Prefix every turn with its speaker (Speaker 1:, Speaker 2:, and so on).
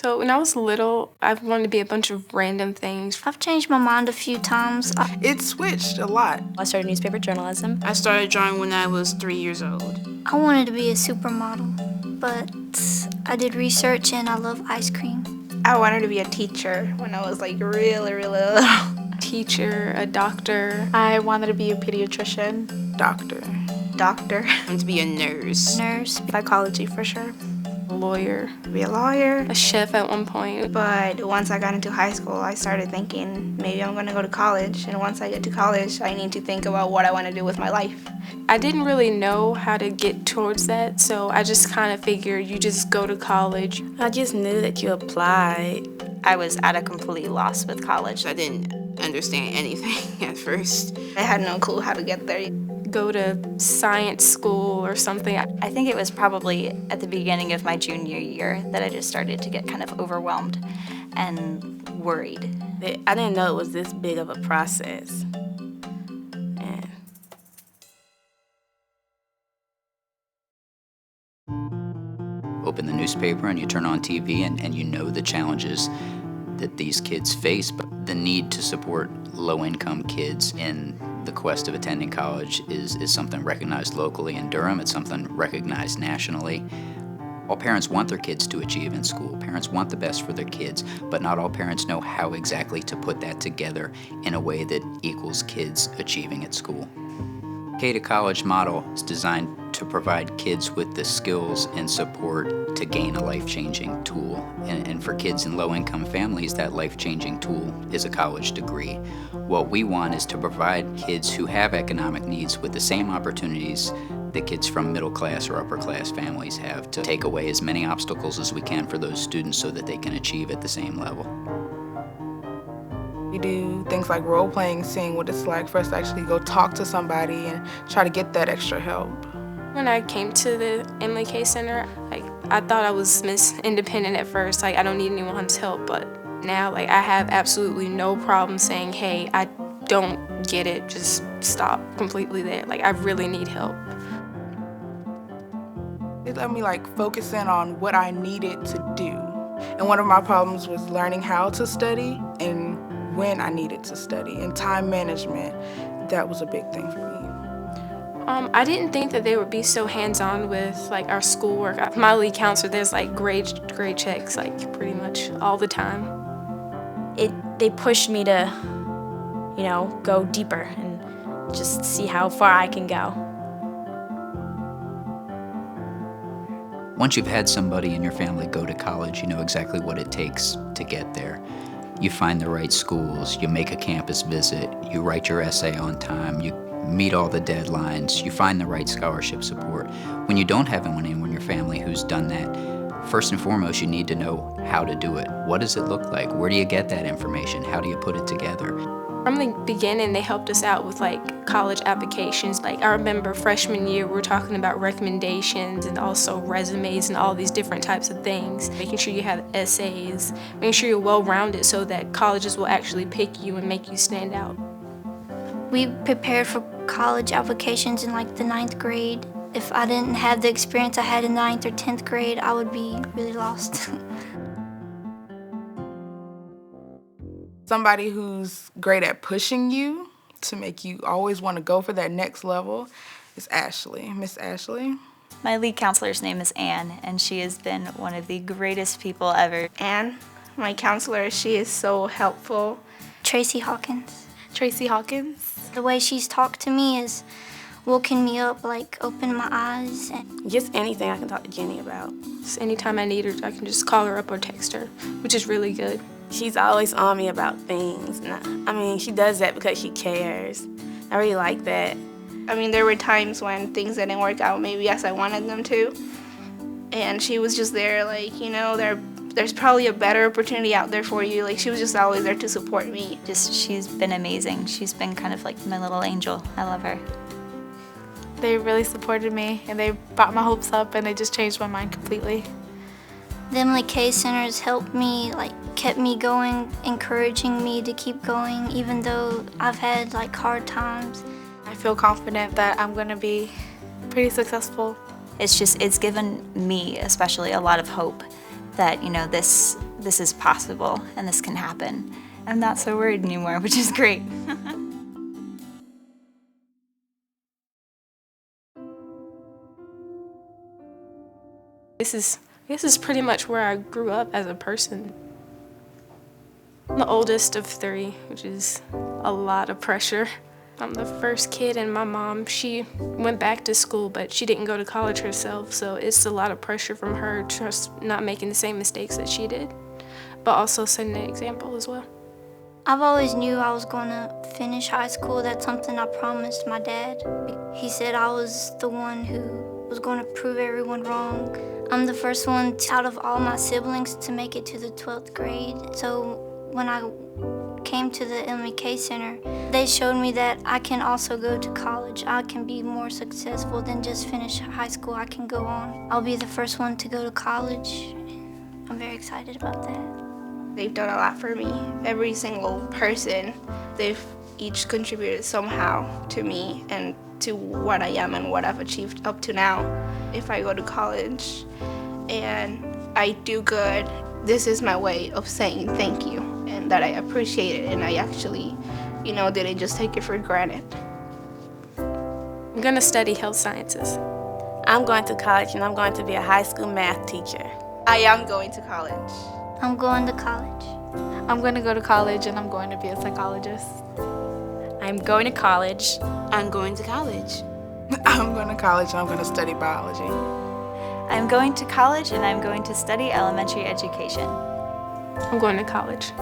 Speaker 1: So when I was little, I wanted to be a bunch of random things.
Speaker 2: I've changed my mind a few times.
Speaker 3: It switched a lot.
Speaker 4: I started newspaper journalism.
Speaker 5: I started drawing when I was 3 years old.
Speaker 2: I wanted to be a supermodel, but I did research and I love ice cream.
Speaker 6: I wanted to be a teacher when I was like really little.
Speaker 1: Teacher, a doctor.
Speaker 7: I wanted to be a pediatrician.
Speaker 3: Doctor.
Speaker 6: I
Speaker 5: wanted to be a nurse.
Speaker 2: Nurse.
Speaker 7: Psychology for sure.
Speaker 1: A lawyer.
Speaker 6: Be a lawyer.
Speaker 1: A chef at one point.
Speaker 6: But once I got into high school, I started thinking maybe I'm going to go to college. And once I get to college, I need to think about what I want to do with my life.
Speaker 1: I didn't really know how to get towards that, so I just kind of figured you just go to college.
Speaker 4: I just knew that you applied.
Speaker 8: I was at a complete loss with college.
Speaker 5: I didn't understand anything at first.
Speaker 6: I had no clue how to get there.
Speaker 1: Go to science school or something.
Speaker 8: I think it was probably at the beginning of my junior year that I just started to get kind of overwhelmed and worried.
Speaker 4: I didn't know it was this big of a process.
Speaker 9: Open the newspaper and you turn on TV and you know the challenges that these kids face, but the need to support low-income kids in the quest of attending college is something recognized locally in Durham. It's something recognized nationally. All parents want their kids to achieve in school. Parents want the best for their kids, but not all parents know how exactly to put that together in a way that equals kids achieving at school. K to College model is designed to provide kids with the skills and support to gain a life-changing tool. And for kids in low-income families, that life-changing tool is a college degree. What we want is to provide kids who have economic needs with the same opportunities that kids from middle-class or upper-class families have, to take away as many obstacles as we can for those students so that they can achieve at the same level.
Speaker 3: We do things like role-playing, seeing what it's like for us to actually go talk to somebody and try to get that extra help.
Speaker 1: When I came to the Emily K Center, I thought I was Miss Independent at first. I don't need anyone's help, but now I have absolutely no problem saying, hey, I don't get it, just stop completely there. I really need help.
Speaker 3: It let me focus in on what I needed to do. And one of my problems was learning how to study and when I needed to study, and time management. That was a big thing for me.
Speaker 1: I didn't think that they would be so hands-on with our schoolwork. My lead counselor, there's grade checks pretty much all the time.
Speaker 4: They pushed me to, go deeper and just see how far I can go.
Speaker 9: Once you've had somebody in your family go to college, you know exactly what it takes to get there. You find the right schools, you make a campus visit, you write your essay on time, you meet all the deadlines, you find the right scholarship support. When you don't have anyone in your family who's done that, first and foremost, you need to know how to do it. What does it look like? Where do you get that information? How do you put it together?
Speaker 1: From the beginning, they helped us out with college applications. I remember freshman year, we were talking about recommendations and also resumes and all these different types of things. Making sure you have essays, making sure you're well-rounded so that colleges will actually pick you and make you stand out.
Speaker 2: We prepared for college applications in the 9th grade. If I didn't have the experience I had in 9th or 10th grade, I would be really lost.
Speaker 3: Somebody who's great at pushing you to make you always want to go for that next level is Ashlea, Miss Ashlea.
Speaker 8: My lead counselor's name is Anne, and she has been one of the greatest people ever.
Speaker 6: Anne, my counselor, she is so helpful.
Speaker 2: Tracy Hawkins.
Speaker 7: Tracy Hawkins.
Speaker 2: The way she's talked to me is woken me up, opened my eyes.
Speaker 4: Just anything I can talk to Jenny about.
Speaker 1: Just anytime I need her, I can just call her up or text her, which is really good.
Speaker 4: She's always on me about things. She does that because she cares. I really like that.
Speaker 6: There were times when things didn't work out maybe as I wanted them to. And she was just there, there's probably a better opportunity out there for you. She was just always there to support me.
Speaker 8: She's been amazing. She's been kind of my little angel. I love her.
Speaker 7: They really supported me, and they brought my hopes up, and they just changed my mind completely.
Speaker 2: The Emily K Centers helped me, kept me going, encouraging me to keep going, even though I've had hard times.
Speaker 7: I feel confident that I'm going to be pretty successful.
Speaker 8: It's given me especially a lot of hope that, this this is possible and this can happen. I'm not so worried anymore, which is great.
Speaker 1: This is pretty much where I grew up as a person. I'm the oldest of 3, which is a lot of pressure. I'm the first kid, and my mom, she went back to school, but she didn't go to college herself, so it's a lot of pressure from her, just not making the same mistakes that she did, but also setting an example as well.
Speaker 2: I've always knew I was going to finish high school. That's something I promised my dad. He said I was the one who was going to prove everyone wrong. I'm the first one out of all my siblings to make it to the 12th grade. So when I came to the MK Center, they showed me that I can also go to college. I can be more successful than just finish high school. I can go on. I'll be the first one to go to college. I'm very excited about that.
Speaker 6: They've done a lot for me. Every single person, they've each contributed somehow to me and to what I am and what I've achieved up to now. If I go to college and I do good, this is my way of saying thank you and that I appreciate it and I actually, didn't just take it for granted.
Speaker 1: I'm gonna study health sciences.
Speaker 10: I'm going to college and I'm going to be a high school math teacher.
Speaker 6: I am going to college.
Speaker 2: I'm going to college.
Speaker 7: I'm going to go to college and I'm going to be a psychologist.
Speaker 4: I'm going to college.
Speaker 5: I'm going to college.
Speaker 3: I'm going to college and I'm going to study biology.
Speaker 8: I'm going to college and I'm going to study elementary education.
Speaker 1: I'm going to college.